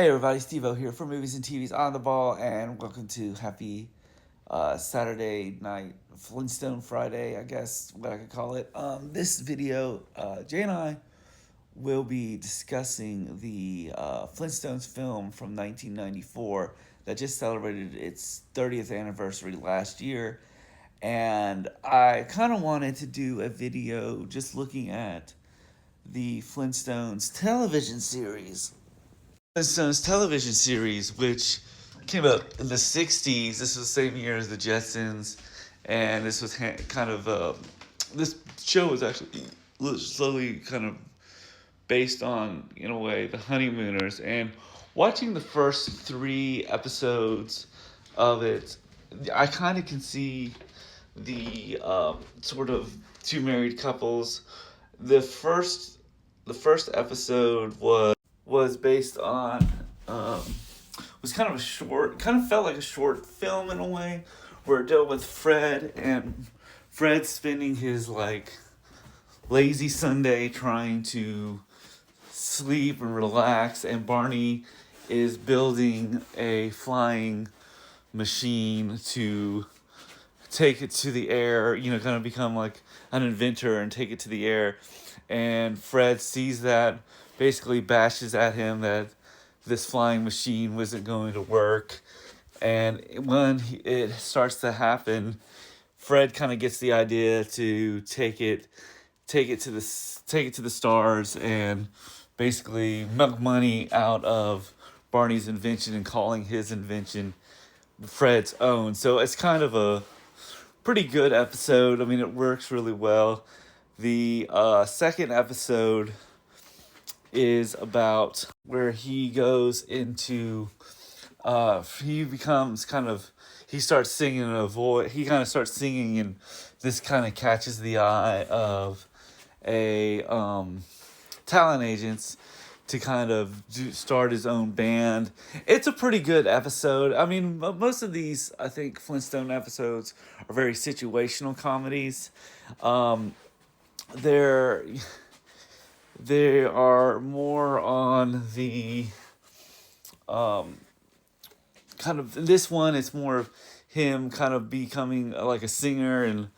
Hey everybody, Steve-O here for Movies and TVs on the Ball, and welcome to happy Saturday night, Flintstone Friday, I guess what I could call it. This video, Jay and I will be discussing the Flintstones film from 1994 that just celebrated its 30th anniversary last year. And I kind of wanted to do a video just looking at the Flintstones television series. Flintstones television series, which came out in the 60s. This was the same year as the Jetsons, and this was kind of this show was actually slowly kind of based on, in a way, the Honeymooners. And watching the first 3 episodes of it, I kind of can see the sort of two married couples. The first episode was based on was kind of a short, kind of felt like a short film in a way, where it dealt with Fred spending his like lazy Sunday trying to sleep and relax, and Barney is building a flying machine to take it to the air, kind of become like an inventor and take it to the air. And Fred sees that, basically bashes at him that this flying machine wasn't going to work. And when it starts to happen, Fred kind of gets the idea to take it to the stars and basically milk money out of Barney's invention and calling his invention Fred's own. So it's kind of a pretty good episode. I mean, it works really well. The second episode is about where he goes into he becomes kind of he starts singing in a voice. He kind of starts singing, and this kind of catches the eye of a talent agents to kind of start his own band. It's a pretty good episode. I mean, most of these, I think, Flintstone episodes are very situational comedies. They're They are more on the kind of, this one it's more of him kind of becoming like a singer, and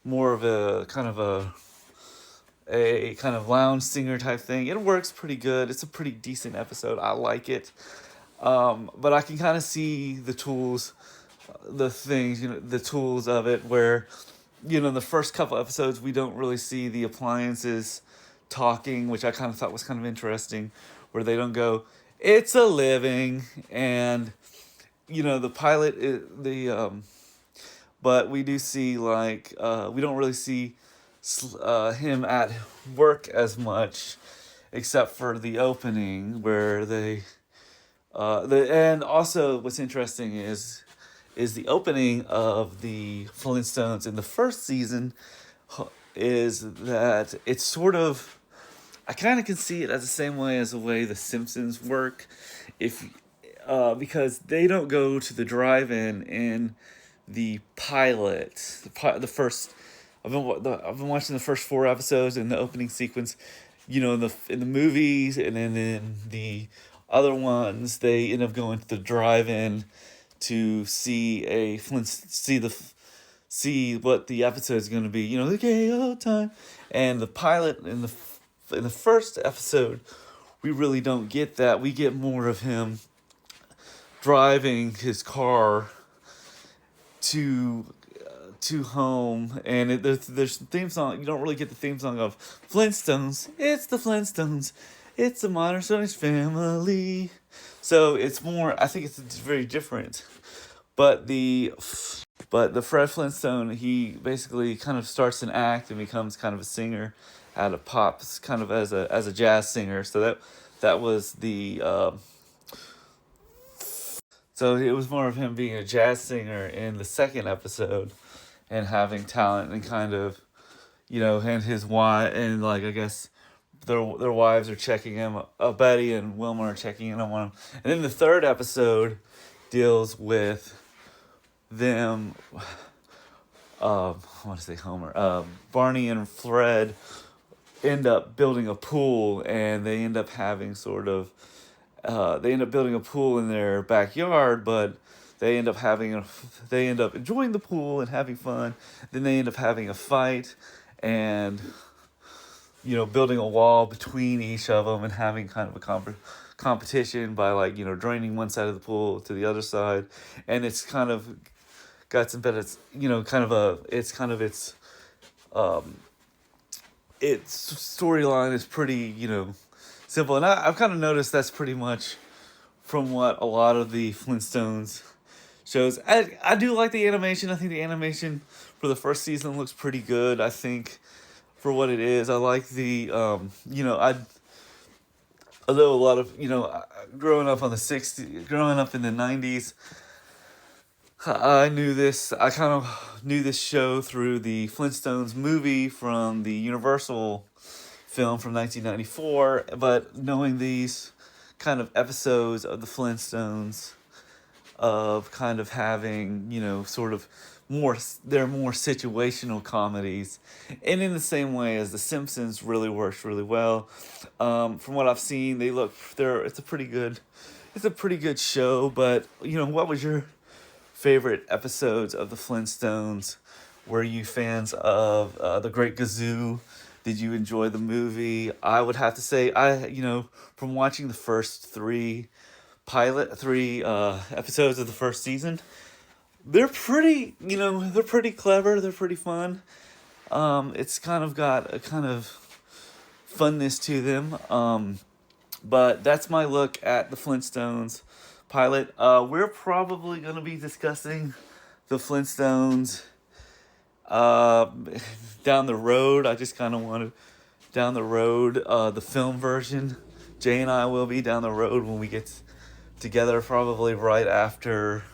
more of a kind of a kind of lounge singer type thing. It works pretty good. It's a pretty decent episode. I like it. But I can kind of see the tools, the tools of it, where, the first couple episodes, we don't really see the appliances talking, which I kind of thought was kind of interesting, where they don't go, "It's a living," and, the pilot, but we do see, like, we don't really see him at work as much, except for the opening where and also what's interesting is the opening of the Flintstones in the first season is that it's sort of, I kind of can see it as the same way as the way the Simpsons work, because they don't go to the drive-in in the pilot. The first, I've been watching the first 4 episodes in the opening sequence. In the movies, and then in the other ones, they end up going to the drive-in to see see what the episode is going to be. The gay old time, and the pilot in the first episode, we really don't get that. We get more of him driving his car to home, and there's theme song. You don't really get the theme song of Flintstones. It's the Flintstones. It's the Modern Stonish family. So it's more, I think it's very different. But the Fred Flintstone, he basically kind of starts an act and becomes kind of a singer out of pops, kind of as a jazz singer. So that was the so it was more of him being a jazz singer in the second episode, and having talent, and kind of, and his wife, and like, I guess their wives are checking him. Betty and Wilma are checking in on him. And then the third episode deals with them. I want to say Homer. Barney and Fred end up building a pool, and they end up having sort of they end up building a pool in their backyard, but they end up enjoying the pool and having fun. Then they end up having a fight, and building a wall between each of them and having kind of a competition by like draining one side of the pool to the other side, and it's kind of got some better, kind of a um its storyline is pretty simple, and I've kind of noticed that's pretty much from what a lot of the Flintstones shows. I do like the animation. I think the animation for the first season looks pretty good. I think for what it is, I like the I although a lot of growing up growing up in the 90s, I kind of knew this show through the Flintstones movie from the Universal film from 1994, but knowing these kind of episodes of the Flintstones of kind of having, sort of they're more situational comedies, and in the same way as The Simpsons really works really well. From what I've seen, it's a pretty good show. But what was your favorite episodes of the Flintstones? Were you fans of The Great Gazoo? Did you enjoy the movie? I would have to say from watching the first three episodes of the first season, they're pretty clever, they're pretty fun. It's kind of got a kind of funness to them. But that's my look at the Flintstones pilot. We're probably going to be discussing the Flintstones down the road. I just kind of wanted down the road, the film version. Jay and I will be down the road when we get together, probably right after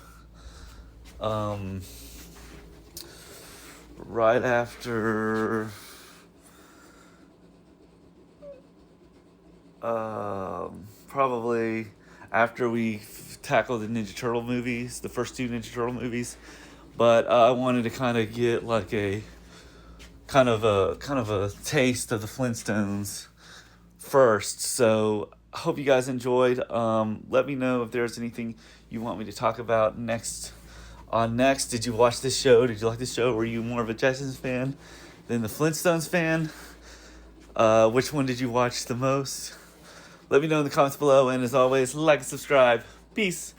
probably after we tackle the Ninja Turtle movies, the first two Ninja Turtle movies. But I wanted to kind of get like a kind of a taste of the Flintstones first. So I hope you guys enjoyed. Let me know if there's anything you want me to talk about next. Did you watch this show? Did you like this show? Were you more of a Jetsons fan than the Flintstones fan? Which one did you watch the most? Let me know in the comments below, and as always, like and subscribe. Peace.